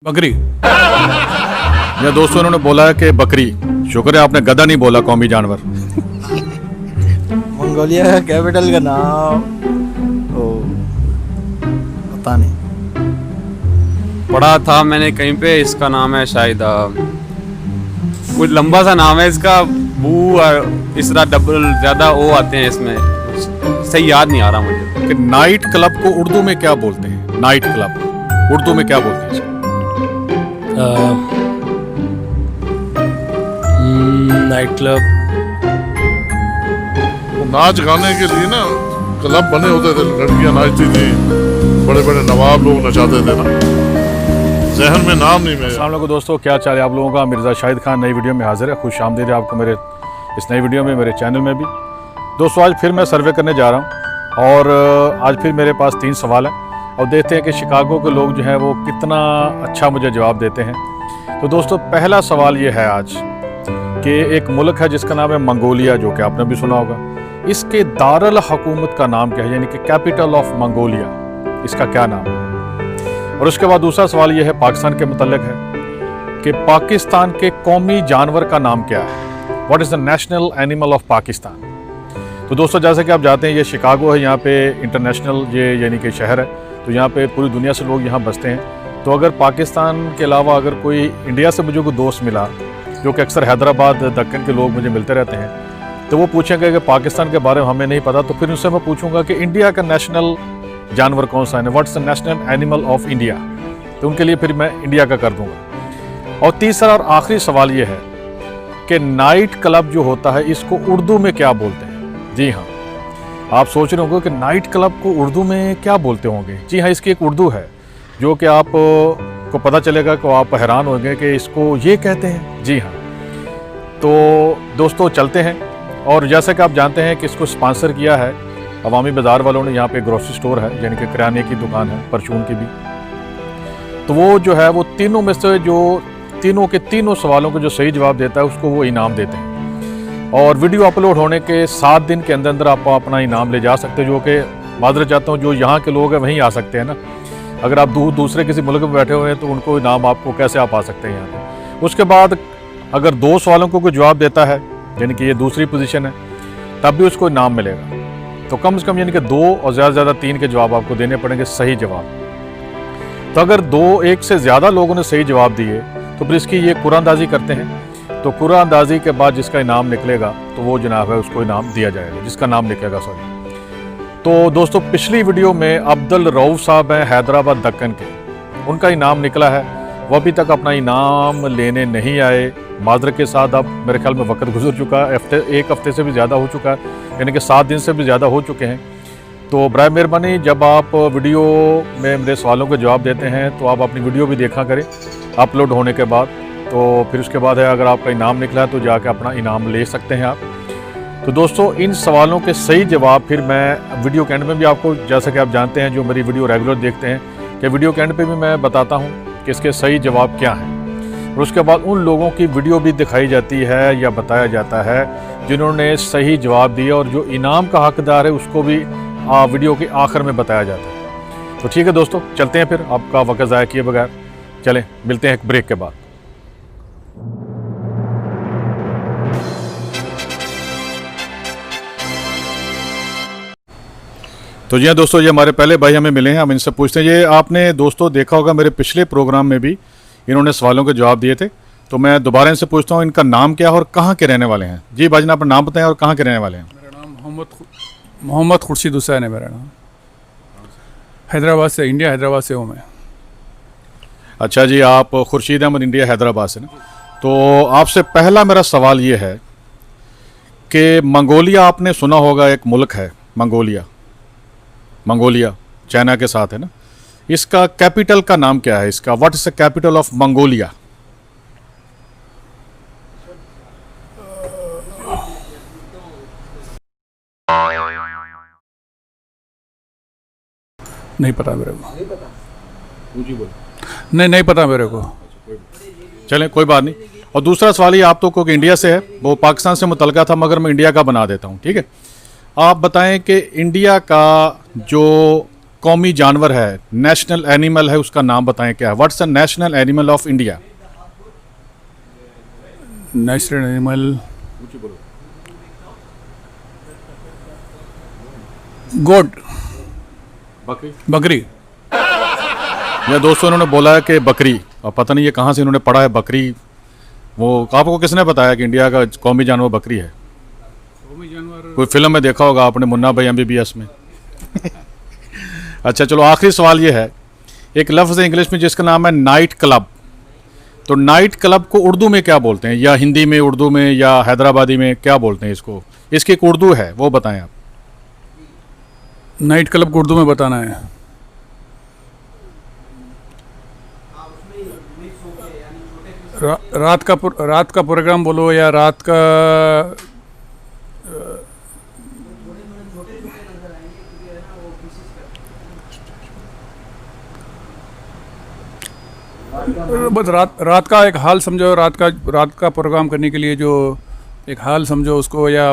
बकरी या दोस्तों इन्होंने बोला है कि बकरी। शुक्र है आपने गधा नहीं बोला, कौमी जानवर। मंगोलिया का कैपिटल का नाम ओ पता नहीं, पढ़ा था मैंने कहीं पे। इसका नाम है शायद कुछ लंबा सा नाम है इसका। बू और इस तरह डबल ज्यादा ओ आते हैं इसमें, सही याद नहीं आ रहा मुझे। कि नाइट क्लब को उर्दू में क्या बोलते हैं? नाइट क्लब उर्दू में क्या बोलते हैं? नाइट क्लब नाच गाने के लिए ना क्लब बने होते थे, लड़कियां नाचती थी, बड़े बड़े नवाब लोग नचाते थे ना, जहन में नाम नहीं मेरा। अस्सलाम वालेकुम दोस्तों, क्या चाल है आप लोगों का? मिर्ज़ा शाहिद खान नई वीडियो में हाजिर है। खुश आमदीद है आपको मेरे इस नई वीडियो में, मेरे चैनल में भी। दोस्तों आज फिर मैं सर्वे करने जा रहा हूँ और आज फिर मेरे पास 3 सवाल हैं और देखते हैं कि शिकागो के लोग जो हैं वो कितना अच्छा मुझे जवाब देते हैं। तो दोस्तों पहला सवाल ये है आज कि एक मुल्क है जिसका नाम है मंगोलिया, जो कि आपने भी सुना होगा। इसके दारुल हुकूमत का नाम क्या है, यानी कि कैपिटल ऑफ मंगोलिया, इसका क्या नाम है? और उसके बाद दूसरा सवाल ये है पाकिस्तान के मुतल्लिक है कि पाकिस्तान के कौमी जानवर का नाम क्या है? What is the national animal of Pakistan? तो दोस्तों जैसे कि आप जानते हैं ये शिकागो है, यहाँ पे इंटरनेशनल ये यानी कि शहर है, तो यहाँ पे पूरी दुनिया से लोग यहाँ बसते हैं। तो अगर पाकिस्तान के अलावा अगर कोई इंडिया से मुझे कोई दोस्त मिला, जो कि अक्सर हैदराबाद दक्कन के लोग मुझे मिलते रहते हैं, तो वो पूछेंगे कि पाकिस्तान के बारे में हमें नहीं पता, तो फिर उनसे मैं पूछूंगा कि इंडिया का नेशनल जानवर कौन सा है, what's the national animal of India, तो उनके लिए फिर मैं इंडिया का कर दूंगा। और तीसरा और आखिरी सवाल ये है कि नाइट क्लब जो होता है इसको उर्दू में क्या बोलते हैं? जी हाँ, आप सोच रहे होंगे कि नाइट क्लब को उर्दू में क्या बोलते होंगे। जी हाँ, इसकी एक उर्दू है जो कि आप को पता चलेगा कि आप हैरान होंगे कि इसको ये कहते हैं। जी हाँ, तो दोस्तों चलते हैं। और जैसा कि आप जानते हैं कि इसको स्पॉन्सर किया है अवामी बाज़ार वालों ने। यहाँ पे ग्रोसरी स्टोर है, यानी कि किराने की दुकान है, परचून की भी। तो वो जो है वो तीनों में से जो तीनों के तीनों सवालों को जो सही जवाब देता है उसको वो इनाम देते हैं। और वीडियो अपलोड होने के 7 दिन के अंदर अंदर आप अपना इनाम ले जा सकते हैं, जो कि माजरत चाहता हूँ जो यहाँ के लोग हैं वहीं आ सकते हैं ना। अगर आप दूसरे किसी मुल्क में बैठे हुए हैं तो उनको इनाम आपको कैसे आप आ सकते हैं यहाँ पे। उसके बाद अगर 2 सवालों को कोई जवाब देता है, यानी कि ये दूसरी पोजीशन है, तब भी उसको इनाम मिलेगा। तो कम से कम यानी कि 2 और ज़्यादा से ज़्यादा 3 के जवाब आपको देने पड़ेंगे, सही जवाब। तो अगर 1 से ज़्यादा लोगों ने सही जवाब दिए तो फिर इसकी ये कुरानंदाजी करते हैं। तो कुरानंदाजी के बाद जिसका इनाम निकलेगा तो वो जनाब है उसको इनाम दिया जाएगा, जिसका नाम निकलेगा सॉरी। तो दोस्तों पिछली वीडियो में अब्दुल रऊफ साहब हैं हैदराबाद दक्कन के, उनका इनाम निकला है। वो अभी तक अपना इनाम लेने नहीं आए, माजरत के साथ। अब मेरे ख्याल में वक्त गुजर चुका है, 1 हफ्ते से भी ज़्यादा हो चुका है, यानी कि 7 दिन से भी ज़्यादा हो चुके हैं। तो बराए मेहरबानी जब आप वीडियो में मेरे सवालों के जवाब देते हैं तो आप अपनी वीडियो भी देखा करें अपलोड होने के बाद। तो फिर उसके बाद है अगर आपका इनाम निकला है तो जाके अपना इनाम ले सकते हैं आप। तो दोस्तों इन सवालों के सही जवाब फिर मैं वीडियो के एंड में भी आपको, जैसा कि आप जानते हैं जो मेरी वीडियो रेगुलर देखते हैं, कि वीडियो के एंड पे भी मैं बताता हूँ कि इसके सही जवाब क्या हैं। और उसके बाद उन लोगों की वीडियो भी दिखाई जाती है या बताया जाता है जिन्होंने सही जवाब दिया, और जो इनाम का हकदार है उसको भी वीडियो के आखिर में बताया जाता है। तो ठीक है दोस्तों चलते हैं, फिर आपका वक्त ज़ाया किए बगैर चलें, मिलते हैं एक ब्रेक के बाद। तो जी हाँ दोस्तों, ये हमारे पहले भाई हमें मिले हैं, हम इनसे पूछते हैं। ये आपने दोस्तों देखा होगा मेरे पिछले प्रोग्राम में भी इन्होंने सवालों के जवाब दिए थे, तो मैं दोबारा इनसे पूछता हूँ इनका नाम क्या है और कहाँ के रहने वाले हैं। जी भाईजान अपना नाम बताएं और कहाँ के रहने वाले हैं? मेरा नाम मोहम्मद खुर्शीद हुसैन है। मेरा नाम हैदराबाद से, इंडिया हैदराबाद से हूँ मैं। अच्छा जी, आप खुर्शीद अहमद, इंडिया हैदराबाद से ना। तो आपसे पहला मेरा सवाल ये है कि मंगोलिया आपने सुना होगा, एक मुल्क है मंगोलिया, मंगोलिया चाइना के साथ है ना। इसका कैपिटल का नाम क्या है? इसका what is the capital of Mongolia? नहीं पता मेरे को, नहीं पता मेरे को। चलें कोई बात नहीं। और दूसरा सवाल ये आप तो को इंडिया से है, वो पाकिस्तान से मुतल्लिका था, मगर मैं इंडिया का बना देता हूँ, ठीक है। आप बताएं कि इंडिया का जो कौमी जानवर है, नेशनल एनिमल है, उसका नाम बताएं क्या है? What's the national animal of India? National animal goat, बकरी। बकरी। या दोस्तों इन्होंने बोला है कि बकरी, और पता नहीं ये कहाँ से इन्होंने पढ़ा है बकरी। वो आपको किसने बताया कि इंडिया का कौमी जानवर बकरी है? कोई फिल्म में देखा होगा आपने, मुन्ना भाई MBBS में। अच्छा चलो, आखिरी सवाल ये है, एक लफ्ज़ है इंग्लिश में जिसका नाम है नाइट क्लब। तो नाइट क्लब को उर्दू में क्या बोलते हैं, या हिंदी में, उर्दू में, या हैदराबादी में क्या बोलते हैं इसको? इसकी एक उर्दू है, वो बताएं आप। नाइट क्लब को उर्दू में बताना है। रात का प्रोग्राम बोलो, या रात का बस रात का एक हाल समझो। रात का प्रोग्राम करने के लिए जो एक हाल समझो उसको, या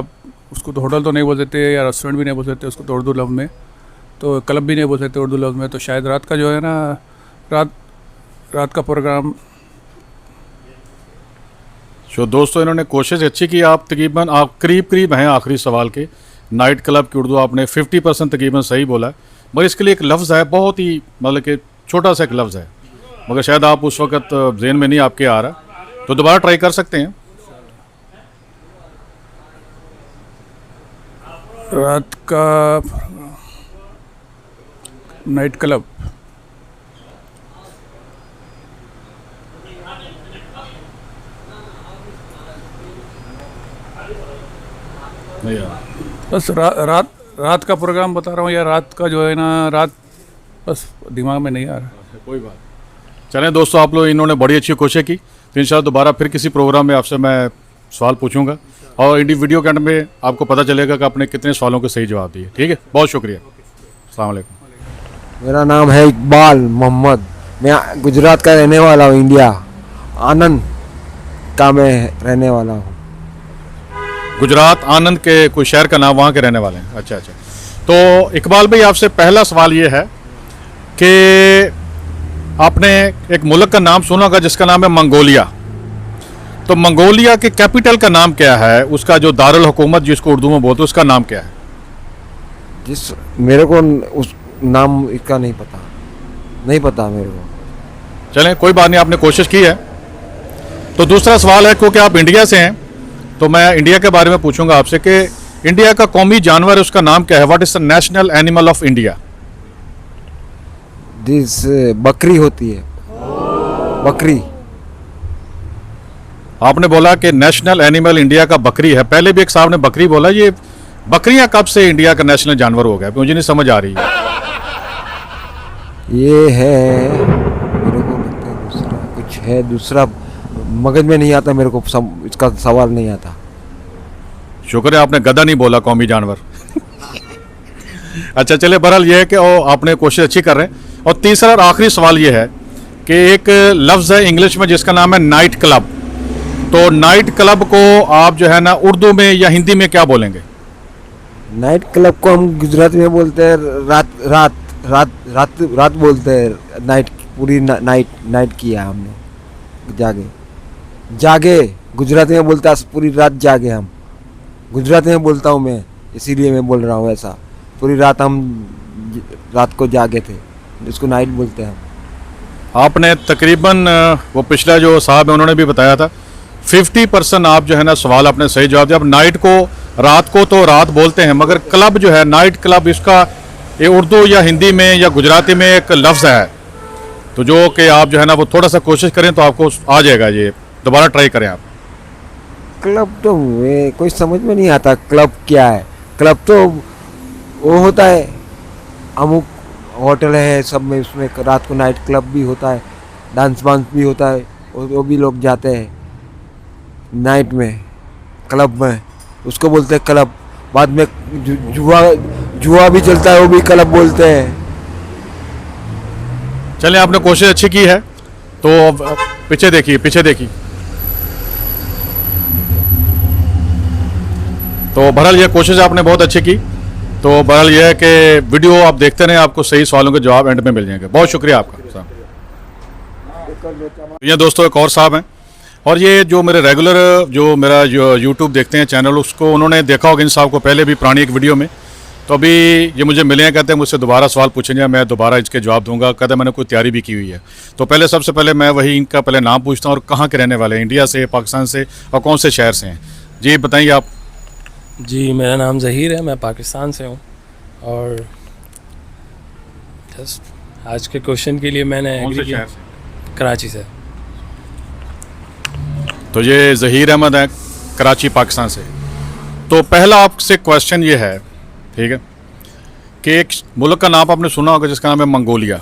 उसको तो होटल तो नहीं बोल सकते, या रेस्टोरेंट भी नहीं बोल सकते उसको तो उर्दू लफ्ज़ में, तो क्लब भी नहीं बोल सकते उर्दू लफ्ज़ में। तो शायद रात का जो है ना, रात का प्रोग्राम। जो दोस्तों इन्होंने कोशिश अच्छी की, आप तकरीबन आप करीब हैं आखिरी सवाल के। नाइट क्लब की उर्दू आपने 50% तकरीबन सही बोला है, मगर इसके लिए एक लफ्ज़ है, बहुत ही मतलब कि छोटा सा एक लफ्ज़ है, मगर शायद आप उस वक्त जहन में नहीं आपके आ रहा, तो दोबारा ट्राई कर सकते हैं। रात का नाइट क्लब। नहीं यार, बस रात का प्रोग्राम बता रहा हूँ, या रात का जो है ना, रात बस दिमाग में नहीं आ रहा। कोई बात। चलें दोस्तों, आप लोग इन्होंने बड़ी अच्छी कोशिश की, तो इंशाल्लाह दोबारा फिर किसी प्रोग्राम में आपसे मैं सवाल पूछूंगा, और वीडियो के एंड में आपको पता चलेगा कि आपने कितने सवालों के सही जवाब दिए। ठीक है, बहुत शुक्रिया। अस्सलाम वालेकुम। मेरा नाम है इकबाल मोहम्मद, मैं गुजरात का रहने वाला हूँ, इंडिया आनंद का मैं रहने वाला हूँ। गुजरात आनंद के कोई शहर का नाम, वहाँ के रहने वाले हैं? अच्छा। तो इकबाल भाई, आपसे पहला सवाल ये है कि आपने एक मुल्क का नाम सुना होगा जिसका नाम है मंगोलिया। तो मंगोलिया के कैपिटल का नाम क्या है? उसका जो दारुल हुकूमत जिसको उर्दू में बोलते हैं, उसका नाम क्या है? मेरे को उस नाम इसका नहीं पता मेरे को। चलें कोई बात नहीं, आपने कोशिश की है। तो दूसरा सवाल है, क्योंकि आप इंडिया से हैं तो मैं इंडिया के बारे में पूछूंगा आपसे कि इंडिया का कौमी जानवर उसका नाम क्या है? What is the national animal of India? This बकरी होती है, बकरी। आपने बोला कि नेशनल एनिमल इंडिया का बकरी है, पहले भी एक साहब ने बकरी बोला। ये बकरियां कब से इंडिया का नेशनल जानवर हो गया, मुझे नहीं समझ आ रही है। ये है, मेरे को लगता है दूसरा कुछ है, दूसरा मगज में नहीं आता मेरे को, इसका सवाल नहीं आता। शुक्र है आपने गधा नहीं बोला कौमी जानवर। अच्छा चले, बहरहाल ये है कि आपने कोशिश अच्छी कर रहे हैं। और तीसरा और आखिरी सवाल ये है कि एक लफ्ज़ है इंग्लिश में जिसका नाम है नाइट क्लब। तो नाइट क्लब को आप जो है ना उर्दू में या हिंदी में क्या बोलेंगे? नाइट क्लब को हम गुजराती में बोलते हैं रात बोलते हैं। नाइट पूरी नाइट किया हमने, जागे गुजराती में बोलता है, पूरी रात जागे हम। गुजराती में बोलता हूँ मैं, इसीलिए मैं बोल रहा हूँ ऐसा। पूरी रात हम रात को जागे थे, इसको नाइट बोलते हैं हम। आपने तकरीबन वो पिछला जो साहब है उन्होंने भी बताया था 50% आप जो है ना सवाल आपने सही जवाब दिया। अब नाइट को, रात को तो रात बोलते हैं, मगर क्लब जो है नाइट क्लब, इसका ये उर्दू या हिंदी में या गुजराती में एक लफ्ज़ है, तो जो कि आप जो है ना वो थोड़ा सा कोशिश करें तो आपको आ जाएगा। ये दोबारा ट्राई करें आप। क्लब तो कोई समझ में नहीं आता, क्लब क्या है? क्लब तो वो होता है, अमुक होटल है सब में, उसमें रात को नाइट क्लब भी होता है, डांस वांस भी होता है, वो भी लोग जाते हैं नाइट में, क्लब में, उसको बोलते हैं क्लब। बाद में जुआ भी चलता है, वो भी क्लब बोलते हैं। चलें, आपने कोशिश अच्छी की है, तो पीछे देखिए। तो बहरहाल ये कोशिश आपने बहुत अच्छी की। तो बहरहाल ये है कि वीडियो आप देखते रहें, आपको सही सवालों के जवाब एंड में मिल जाएंगे। बहुत शुक्रिया आपका साहब। ये दोस्तों एक और साहब हैं, और ये जो मेरे रेगुलर जो मेरा जो यूट्यूब देखते हैं चैनल, उसको उन्होंने देखा होगा इन साहब को पहले भी पुरानी एक वीडियो में। तो अभी ये मुझे मिले हैं, कहते हैं मुझसे दोबारा सवाल पूछेंगे, मैं दोबारा इसके जवाब दूंगा। कहते हैं मैंने कोई तैयारी भी की हुई है। तो पहले सबसे पहले मैं वही इनका पहले नाम पूछता हूँ और कहाँ के रहने वाले हैं, इंडिया से, पाकिस्तान से, और कौन से शहर से हैं। जी बताइए आप। जी मेरा नाम ज़हीर है, मैं पाकिस्तान से हूँ। और जस्ट आज के क्वेश्चन के लिए मैंने कौन से agree किया। शहर से? कराची से। तो ये ज़हीर अहमद है कराची पाकिस्तान से। तो पहला आपसे क्वेश्चन ये है, ठीक है, कि एक मुल्क का नाम आपने सुना होगा जिसका नाम है मंगोलिया।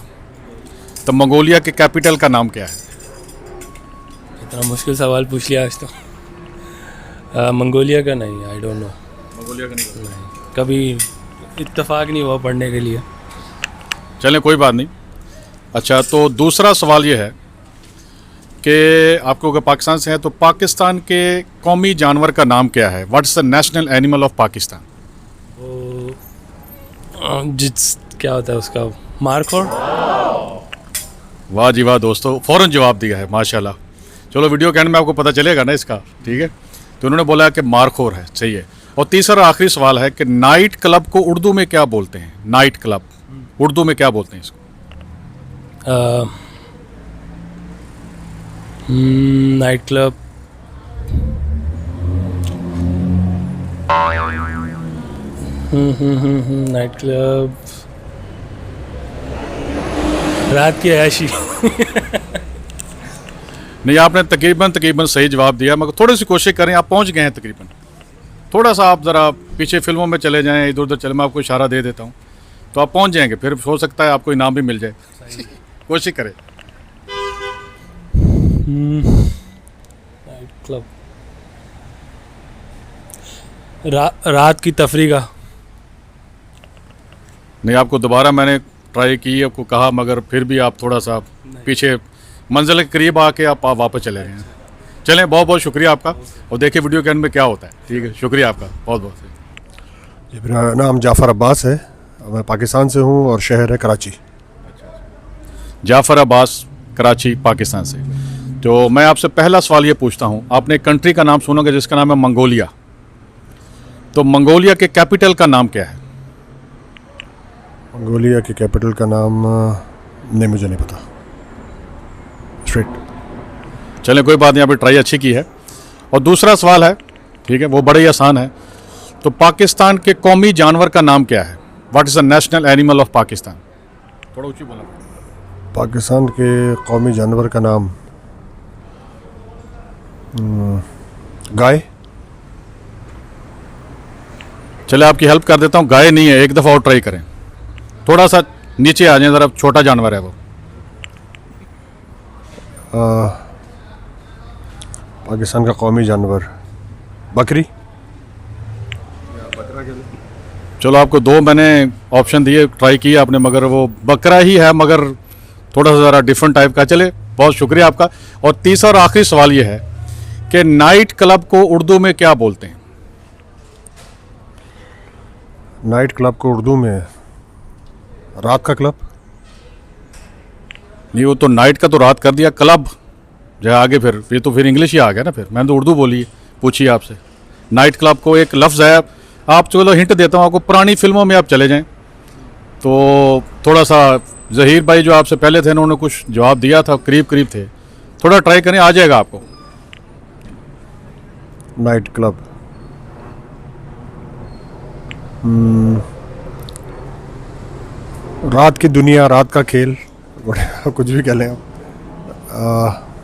तो मंगोलिया के कैपिटल का नाम क्या है? इतना मुश्किल सवाल पूछ लिया आज तो। मंगोलिया का नहीं, आई डोंट नो। मंगोलिया का नहीं। कभी इत्तेफाक नहीं हुआ पढ़ने के लिए। चलें कोई बात नहीं। अच्छा, तो दूसरा सवाल ये है कि आपको अगर पाकिस्तान से है तो पाकिस्तान के कौमी जानवर का नाम क्या है? What is the national animal of Pakistan? वो जिस क्या होता है उसका, मार्खोर। वाह जी वाह दोस्तों, फ़ौरन जवाब दिया है, माशाल्लाह। चलो वीडियो के एंड में आपको पता चलेगा ना इसका, ठीक है। तो उन्होंने बोला कि मार्खोर है, सही है। और तीसरा और आखिरी सवाल है कि नाइट क्लब को उर्दू में क्या बोलते हैं? नाइट क्लब उर्दू में क्या बोलते हैं इसको? नाइट क्लब, नाइट क्लब, रात की अयाशी। नहीं, आपने तकरीबन सही जवाब दिया, मगर थोड़ी सी कोशिश करें, आप पहुंच गए हैं तकरीबन। थोड़ा सा आप ज़रा पीछे फिल्मों में चले जाएं, इधर उधर चले, मैं आपको इशारा दे देता हूं, तो आप पहुंच जाएंगे। फिर हो सकता है आपको इनाम भी मिल जाए। कोशिश करें। नाइट क्लब, रात की तफरी का। नहीं, आपको दोबारा मैंने ट्राई की, आपको कहा, मगर फिर भी आप थोड़ा सा पीछे मंजिल के करीब आके आप वापस चले गए हैं। चलें, बहुत बहुत शुक्रिया आपका, और देखिए वीडियो के एंड में क्या होता है। ठीक है, शुक्रिया आपका बहुत बहुत। जी, मेरा नाम जाफ़र अब्बास है, मैं पाकिस्तान से हूँ और शहर है कराची। जाफ़र अब्बास, कराची, पाकिस्तान से। तो मैं आपसे पहला सवाल ये पूछता हूँ, आपने एक कंट्री का नाम सुनोगे जिसका नाम है मंगोलिया। तो मंगोलिया के कैपिटल का नाम क्या है? मंगोलिया के कैपिटल का नाम नहीं, मुझे नहीं पता स्ट्रेट। चलें कोई बात नहीं, आपने ट्राई अच्छी की है। और दूसरा सवाल है, ठीक है, वो बड़ा ही आसान है। तो पाकिस्तान के कौमी जानवर का नाम क्या है? What is the national animal of Pakistan? थोड़ा ऊंची बोला। पाकिस्तान के कौमी जानवर का नाम गाय। चले आपकी हेल्प कर देता हूँ, गाय नहीं है, एक दफ़ा और ट्राई करें। थोड़ा सा नीचे आ जाए ज़रा, छोटा जानवर है वो। पाकिस्तान का कौमी जानवर बकरी। चलो आपको दो मैंने ऑप्शन दिए, ट्राई किया आपने, मगर वो बकरा ही है, मगर थोड़ा सा ज़रा डिफरेंट टाइप का। चले, बहुत शुक्रिया आपका। और तीसरा और आखिरी सवाल ये है कि नाइट क्लब को उर्दू में क्या बोलते हैं? नाइट क्लब को उर्दू में रात का क्लब। नहीं, वो तो नाइट का तो रात कर दिया, क्लब जो आगे फिर ये तो फिर इंग्लिश ही आ गया ना। फिर मैंने तो उर्दू बोली है, पूछिए आपसे। नाइट क्लब को एक लफ्ज़ है, आप चलो हिंट देता हूँ आपको, पुरानी फिल्मों में आप चले जाएं तो थोड़ा सा ज़हीर भाई जो आपसे पहले थे उन्होंने कुछ जवाब दिया था, करीब करीब थे, थोड़ा ट्राई करें, आ जाएगा आपको। नाइट क्लब, रात की दुनिया, रात का खेल, कुछ भी कह लें आप।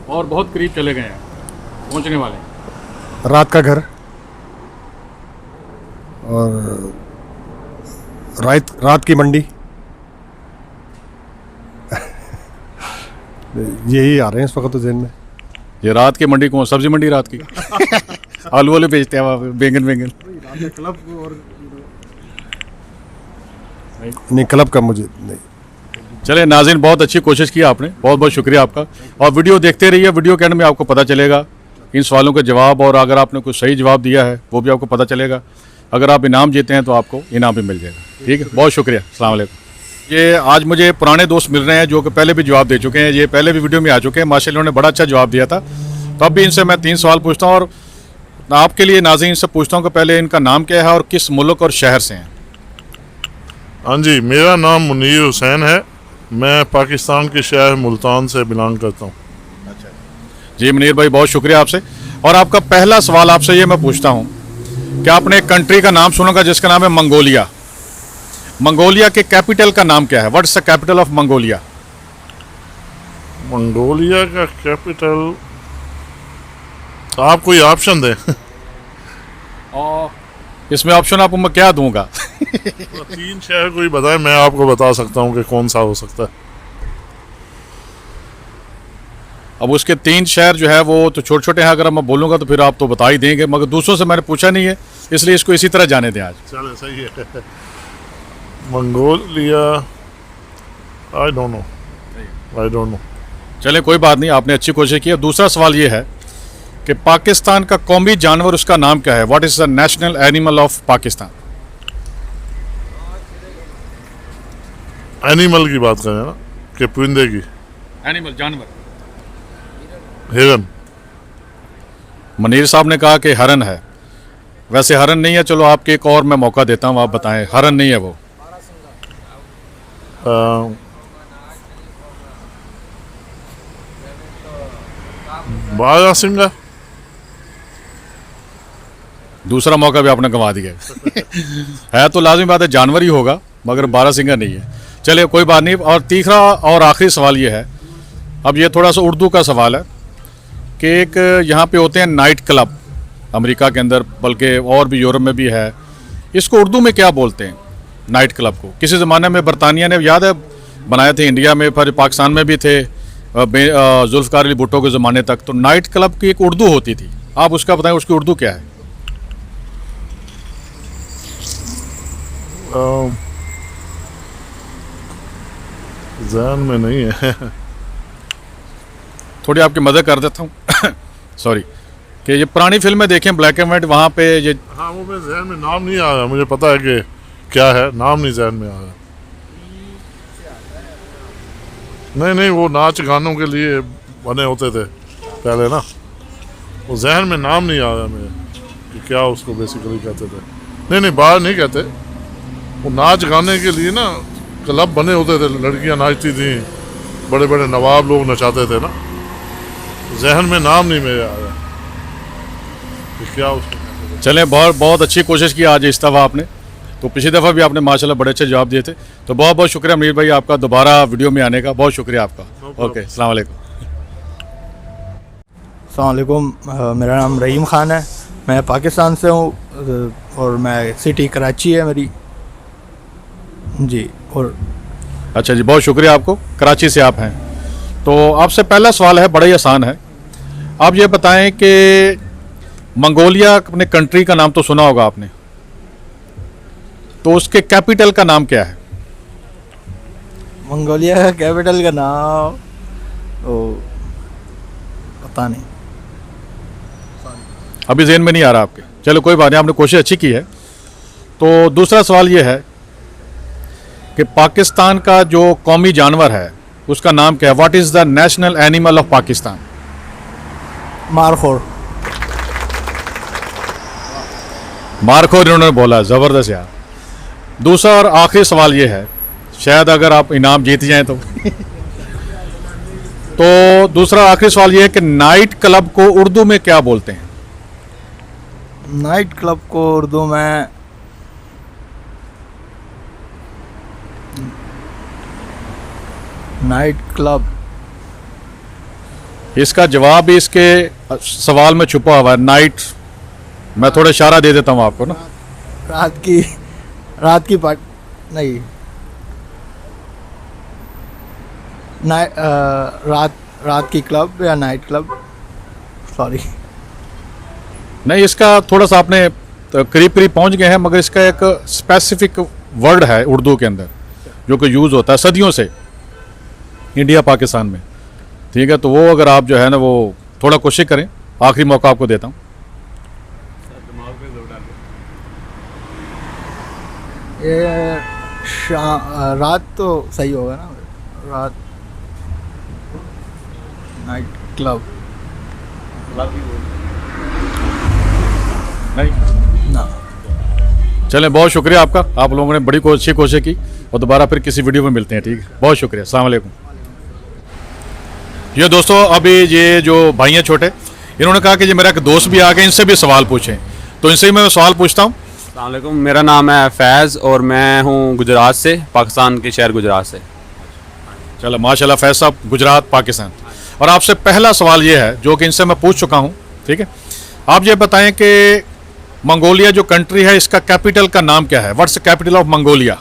और बहुत करीब चले गए हैं, पहुंचने वाले हैं। रात का घर और रात की मंडी। यही आ रहे हैं इस वक्त तो ज़हन में। ये रात की मंडी कौन? सब्जी मंडी रात की। आलू वाले बेचते हैं वहाँ पे, बैंगन। नहीं, क्लब का मुझे नहीं। चले नाज़रीन, बहुत अच्छी कोशिश की आपने, बहुत बहुत शुक्रिया आपका। और वीडियो देखते रहिए, वीडियो के एंड में आपको पता चलेगा इन सवालों के जवाब, और अगर आपने कुछ सही जवाब दिया है वो भी आपको पता चलेगा। अगर आप इनाम जीते हैं तो आपको इनाम भी मिल जाएगा। ठीक है, बहुत शुक्रिया, अस्सलाम वालेकुम। ये आज मुझे पुराने दोस्त मिल रहे हैं जो कि पहले भी जवाब दे चुके हैं, ये पहले भी वीडियो में आ चुके हैं, माशाल्लाह इन्होंने बड़ा अच्छा जवाब दिया था। तो अब भी इनसे मैं 3 सवाल पूछता हूँ और आपके लिए नाज़रीन से पूछता हूँ कि पहले इनका नाम क्या है और किस मुल्क और शहर से हैं। हाँ जी, मेरा नाम मुनीर हुसैन है। मैं पाकिस्तान के शहर मुल्तान से बिलोंग करता हूँ। जी मुनीर भाई, बहुत शुक्रिया आपसे। और आपका पहला सवाल आपसे ये मैं पूछता हूँ कि आपने एक कंट्री का नाम सुना जिसका नाम है मंगोलिया। मंगोलिया के कैपिटल का नाम क्या है? What is the capital of Mongolia? Mongolia का कैपिटल, आप कोई ऑप्शन दें। इसमें ऑप्शन आपको मैं क्या दूंगा? 3 शहर कोई बताए, मैं आपको बता सकता हूँ कि कौन सा हो सकता है। अब उसके 3 शहर जो है वो तो छोटे छोटे हैं, अगर मैं बोलूँगा तो फिर आप तो बता ही देंगे, मगर दूसरों से मैंने पूछा नहीं है, इसलिए इसको इसी तरह जाने दें आज। चले, सही है। Mongolia, I don't know. चलें, कोई बात नहीं, आपने अच्छी कोशिश की है। दूसरा सवाल ये है कि पाकिस्तान का कौमी जानवर उसका नाम क्या है? What is the national animal of Pakistan? Animal की बात करें ना, कि परिंदे की? एनिमल, जानवर। हिरन। मनीर साहब ने कहा कि हरन है। वैसे हरन नहीं है, चलो आपके एक और मैं मौका देता हूँ, आप बताएं। हरन नहीं है वो। बारहसिंगा। दूसरा मौका भी आपने गंवा दिया। है तो लाजमी बात है जानवर ही होगा, मगर बारहसिंगा नहीं है। चलिए कोई बात नहीं। और तीसरा और आखिरी सवाल ये है, अब ये थोड़ा सा उर्दू का सवाल है कि एक यहाँ पे होते हैं नाइट क्लब अमेरिका के अंदर, बल्कि और भी यूरोप में भी है। इसको उर्दू में क्या बोलते हैं नाइट क्लब को? किसी ज़माने में बरतानिया ने, याद है, बनाए थे इंडिया में, फिर पाकिस्तान में भी थे जुल्फ़कार अली भुट्टो के ज़माने तक। तो नाइट क्लब की एक उर्दू होती थी, आप उसका बताएं, उसकी उर्दू क्या है? ज़हन में नहीं है। थोड़ी आपकी मदद कर देता हूँ। सॉरी, कि ये पुरानी फिल्में देखें ब्लैक एंड वाइट, वहाँ पे ये हाँ, वो मेरे ज़हन में नाम नहीं आ रहा। मुझे पता है कि क्या है, नाम नहीं ज़हन में आ रहा। नहीं, वो नाच गानों के लिए बने होते थे पहले ना, वो जहन में नाम नहीं आ रहा मेरे कि क्या उसको बेसिकली कहते थे। नहीं, बाहर नहीं कहते, वो नाच गाने के लिए ना क्लब बने होते थे, लड़कियां नाचती थी, बड़े बड़े नवाब लोग नचाते थे ना। जहन में नाम नहीं मेरे आ रहा कि क्या उसको कहते थे। चलें, बहुत बहुत अच्छी कोशिश की आज इस दफ़ा आपने। तो पिछली दफ़ा भी आपने माशाल्लाह बड़े अच्छे जवाब दिए थे। तो बहुत बहुत शुक्रिया मुनीर भाई आपका दोबारा वीडियो में आने का, बहुत शुक्रिया आपका। ओके, अस्सलाम वालेकुम। अस्सलाम वालेकुम। मेरा नाम रहीम ख़ान है, मैं पाकिस्तान से हूँ और मैं सिटी कराची है मेरी जी। और अच्छा जी, बहुत शुक्रिया आपको, कराची से आप हैं। तो आपसे पहला सवाल है, बड़ा ही आसान है। आप ये बताएं कि मंगोलिया अपने कंट्री का नाम तो सुना होगा आपने, तो उसके कैपिटल का नाम क्या है? मंगोलिया का कैपिटल का नाम पता नहीं, अभी ज़हन में नहीं आ रहा आपके। चलो कोई बात नहीं, आपने कोशिश अच्छी की है। तो दूसरा सवाल ये है कि पाकिस्तान का जो कौमी जानवर है उसका नाम क्या है? What is the national animal of Pakistan? Markhor. Markhor इन्होंने बोला, ज़बरदस्त यार। दूसरा और आखिरी सवाल ये है, शायद अगर आप इनाम जीत जाएं तो तो दूसरा आखिरी सवाल ये है कि नाइट क्लब को उर्दू में क्या बोलते हैं? नाइट क्लब को उर्दू में नाइट क्लब, इसका जवाब भी इसके सवाल में छुपा हुआ है, नाइट। मैं थोड़ा इशारा दे देता हूँ आपको ना। रात की पार्ट नहीं, रात की क्लब या नाइट क्लब, सॉरी। नहीं, इसका थोड़ा सा आपने करीब करीब पहुँच गए हैं, मगर इसका एक स्पेसिफिक वर्ड है उर्दू के अंदर जो कि यूज़ होता है सदियों से इंडिया पाकिस्तान में। ठीक है, तो वो अगर आप जो है ना वो थोड़ा कोशिश करें, आखिरी मौका आपको देता हूँ। ये रात तो सही होगा ना, रात नाइट क्लब नहीं ना। चलें, बहुत शुक्रिया आपका, आप लोगों ने बड़ी अच्छी कोशिश की और दोबारा फिर किसी वीडियो में मिलते हैं। ठीक है, बहुत शुक्रिया, अस्सलाम वालेकुम। ये दोस्तों, अभी ये जो भाई हैं छोटे, इन्होंने कहा कि ये मेरा एक दोस्त भी आ गए, इनसे भी सवाल पूछें, तो इनसे ही मैं सवाल पूछता हूँ। अस्सलाम वालेकुम, मेरा नाम है फैज़ और मैं हूँ गुजरात से, पाकिस्तान के शहर गुजरात से। चलो माशाल्लाह, फैज साहब गुजरात पाकिस्तान। और आपसे पहला सवाल ये है जो कि इनसे मैं पूछ चुका हूँ, ठीक है, आप ये बताएं कि मंगोलिया जो कंट्री है इसका कैपिटल का नाम क्या है? What's the capital of Mongolia?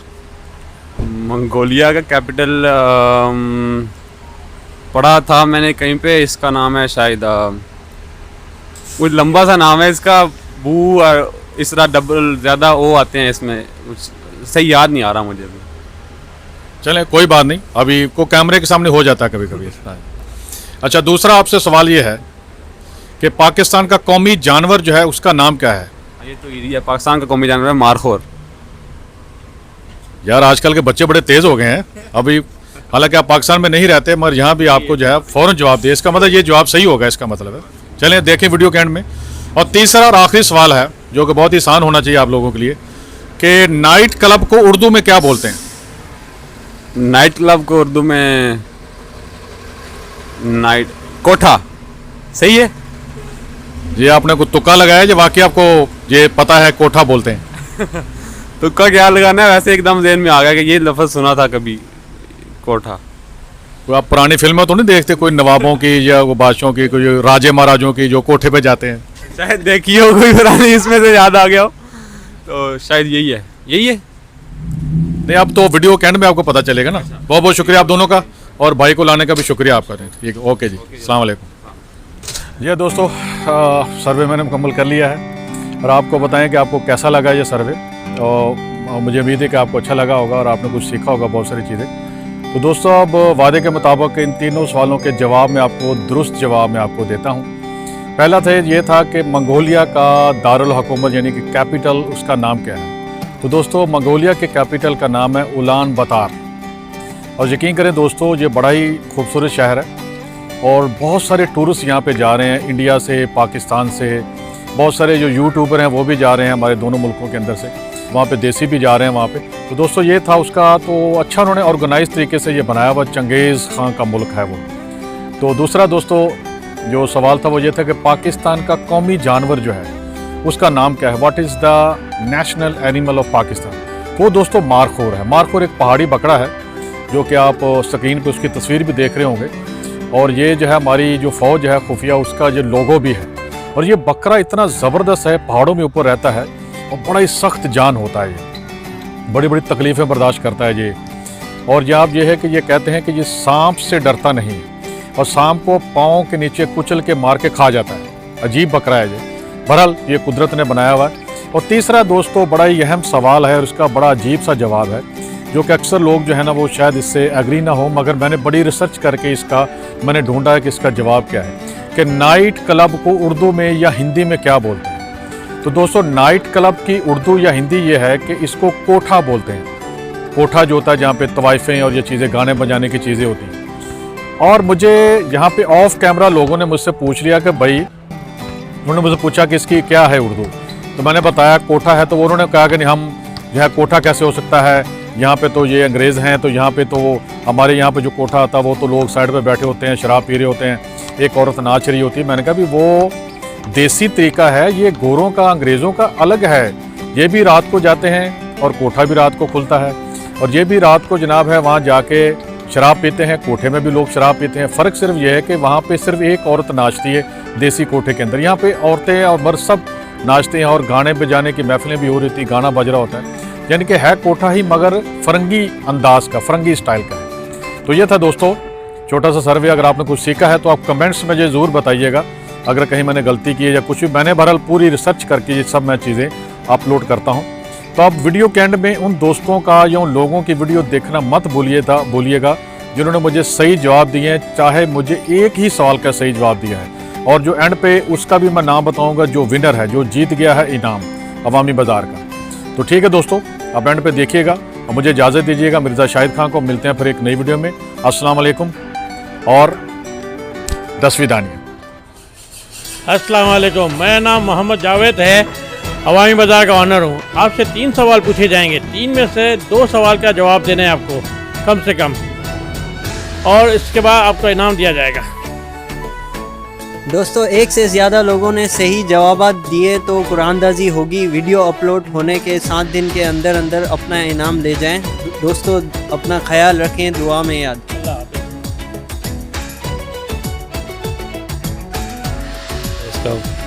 Mongolia का कैपिटल पढ़ा था मैंने कहीं पे, इसका नाम है शायद कुछ लंबा सा नाम है इसका, बू और इस तरह डबल ज़्यादा वो आते हैं इसमें, सही याद नहीं आ रहा मुझे भी। चलें, कोई बात नहीं, अभी को कैमरे के सामने हो जाता है कभी कभी। अच्छा, दूसरा आपसे सवाल ये है कि पाकिस्तान का कौमी जानवर जो है उसका नाम क्या है? ये तो ये पाकिस्तान का कौमी जानवर है मारखोर। यार आजकल के बच्चे बड़े तेज़ हो गए हैं। अभी हालांकि आप पाकिस्तान में नहीं रहते, मगर यहाँ भी आपको जो है फ़ौरन जवाब दिए, इसका मतलब ये जवाब सही होगा, इसका मतलब है। चलें देखें वीडियो के एंड में। और तीसरा और आखिरी सवाल है जो कि बहुत ही आसान होना चाहिए आप लोगों के लिए, कि नाइट क्लब को उर्दू में क्या बोलते हैं? नाइट क्लब को उर्दू में नाइट कोठा, सही है? ये आपने को तुक्का लगाया जो वाकई आपको ये पता है कोठा बोलते हैं? तुक्का क्या लगाना है, वैसे एकदम ज़हन में आ गया कि ये लफ्ज़ सुना था कभी, कोठा। कोई आप पुरानी फिल्में तो नहीं देखते, कोई नवाबों की या वो बादशाहों की, कोई राजे महाराजों की जो कोठे पे जाते हैं? शायद देखी हो कोई पुरानी, इसमें से याद आ गया हो, तो शायद यही है, यही है। नहीं, अब तो वीडियो के एंड में आपको पता चलेगा ना। बहुत बहुत शुक्रिया आप दोनों का, और भाई को लाने का भी शुक्रिया आपका। ठीक है, ओके जी, अस्सलाम वालेकुम। ये दोस्तों, सर्वे मैंने मुकम्मल कर लिया है, और आपको बताएं कि आपको कैसा लगा ये सर्वे, और मुझे उम्मीद है कि आपको अच्छा लगा होगा और आपने कुछ सीखा होगा बहुत सारी चीज़ें। तो दोस्तों, अब वादे के मुताबिक इन तीनों सवालों के जवाब में आपको दुरुस्त जवाब मैं आपको देता हूँ। पहला था ये था कि मंगोलिया का दारुल हुकूमत यानी कि कैपिटल उसका नाम क्या है? तो दोस्तों, मंगोलिया के कैपिटल का नाम है उलान बातर। और यकीन करें दोस्तों, ये बड़ा ही खूबसूरत शहर है और बहुत सारे टूरिस्ट यहाँ पे जा रहे हैं, इंडिया से, पाकिस्तान से, बहुत सारे जो यूट्यूबर हैं वो भी जा रहे हैं हमारे दोनों मुल्कों के अंदर से, वहाँ पे देसी भी जा रहे हैं वहाँ पे। तो दोस्तों, ये था उसका, तो अच्छा उन्होंने ऑर्गेनाइज तरीके से ये बनाया हुआ चंगेज़ खां का मुल्क है वो। तो दूसरा दोस्तों जो सवाल था वो ये था कि पाकिस्तान का कौमी जानवर जो है उसका नाम क्या है? What is the national animal of Pakistan? वो दोस्तों मारखोर है। मारखोर एक पहाड़ी बकरा है जो कि आप स्क्रीन पे उसकी तस्वीर भी देख रहे होंगे, और ये जो है हमारी जो फ़ौज है खुफिया, उसका जो लोगो भी है। और ये बकरा इतना ज़बरदस्त है, पहाड़ों में ऊपर रहता है और बड़ा ही सख्त जान होता है, ये बड़ी बड़ी तकलीफ़ें बर्दाश्त करता है ये। और ये आप ये है कि ये कहते हैं कि ये सांप से डरता नहीं है और सांप को पाँव के नीचे कुचल के मार के खा जाता है। अजीब बकरा है ये, बहरहाल ये कुदरत ने बनाया हुआ है। और तीसरा दोस्तों बड़ा ही अहम सवाल है और इसका बड़ा अजीब सा जवाब है, जो कि अक्सर लोग जो है ना वो शायद इससे एग्री ना हो, मगर मैंने बड़ी रिसर्च करके इसका मैंने ढूंढा है कि इसका जवाब क्या है, कि नाइट क्लब को उर्दू में या हिंदी में क्या बोलते हैं? तो दोस्तों, नाइट क्लब की उर्दू या हिंदी ये है कि इसको कोठा बोलते हैं। कोठा जो होता है जहाँ पे तवाइफें और ये चीज़ें, गाने बजाने की चीज़ें होती हैं। और मुझे यहाँ पे ऑफ कैमरा लोगों ने मुझसे पूछ लिया कि भाई, उन्होंने मुझसे पूछा कि इसकी क्या है उर्दू, तो मैंने बताया कोठा है। तो उन्होंने कहा कि नहीं, हम जो है कोठा कैसे हो सकता है, यहाँ पे तो ये अंग्रेज़ हैं, तो यहाँ पे तो हमारे यहाँ पे जो कोठा आता है वो तो लोग साइड पे बैठे होते हैं, शराब पी रहे होते हैं, एक औरत नाच रही होती है। मैंने कहा भी वो देसी तरीका है, ये गोरों का अंग्रेज़ों का अलग है। ये भी रात को जाते हैं और कोठा भी रात को खुलता है, और ये भी रात को जनाब है वहाँ जाके शराब पीते हैं, कोठे में भी लोग शराब पीते हैं। फ़र्क सिर्फ ये है कि वहाँ पे सिर्फ एक औरत नाचती है देसी कोठे के अंदर, यहाँ पे औरतें और मर्द सब नाचते हैं और गाने बजाने की महफिलें भी हो रही थी, गाना बज रहा होता है। यानी कि है कोठा ही मगर फरंगी अंदाज का, फरंगी स्टाइल का है। तो ये था दोस्तों छोटा सा सर्वे। अगर आपने कुछ सीखा है तो आप कमेंट्स में मुझे ज़रूर बताइएगा, अगर कहीं मैंने गलती की है या कुछ भी। मैंने बहरहाल पूरी रिसर्च करके ये सब मैं चीज़ें अपलोड करता हूँ। तो आप वीडियो के एंड में उन दोस्तों का या उन लोगों की वीडियो देखना मत भूलिएगा जिन्होंने मुझे सही जवाब दिए हैं, चाहे मुझे एक ही सवाल का सही जवाब दिया है। और जो एंड पे उसका भी मैं नाम बताऊंगा, जो विनर है, जो जीत गया है इनाम अवामी बाज़ार का। तो ठीक है दोस्तों, आप एंड पे देखिएगा और मुझे इजाज़त दीजिएगा। मिर्ज़ा शाहिद खान को मिलते हैं फिर एक नई वीडियो में। अस्सलाम वालेकुम और 10वीं दानिया। अस्सलाम वालेकुम, मेरा नाम मोहम्मद जावेद है, अवामी बाज़ार का ऑनर हूँ। आपसे 3 सवाल पूछे जाएंगे, 3 में से 2 सवाल का जवाब देना है आपको कम से कम, और इसके बाद आपको इनाम दिया जाएगा। दोस्तों, एक से ज़्यादा लोगों ने सही जवाब दिए तो कुरानदाजी होगी। वीडियो अपलोड होने के 7 दिन के अंदर अंदर अपना इनाम ले जाएं। दोस्तों, अपना ख्याल रखें, दुआ में याद।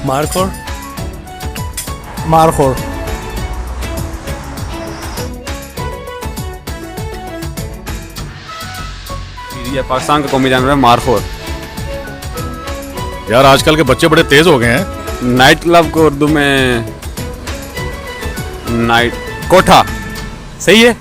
मारखोर। मारखोर। ये पाकिस्तान का कौमी जानवर है मारखोर। यार आजकल के बच्चे बड़े तेज़ हो गए हैं। नाइट क्लब को उर्दू में नाइट कोठा, सही है।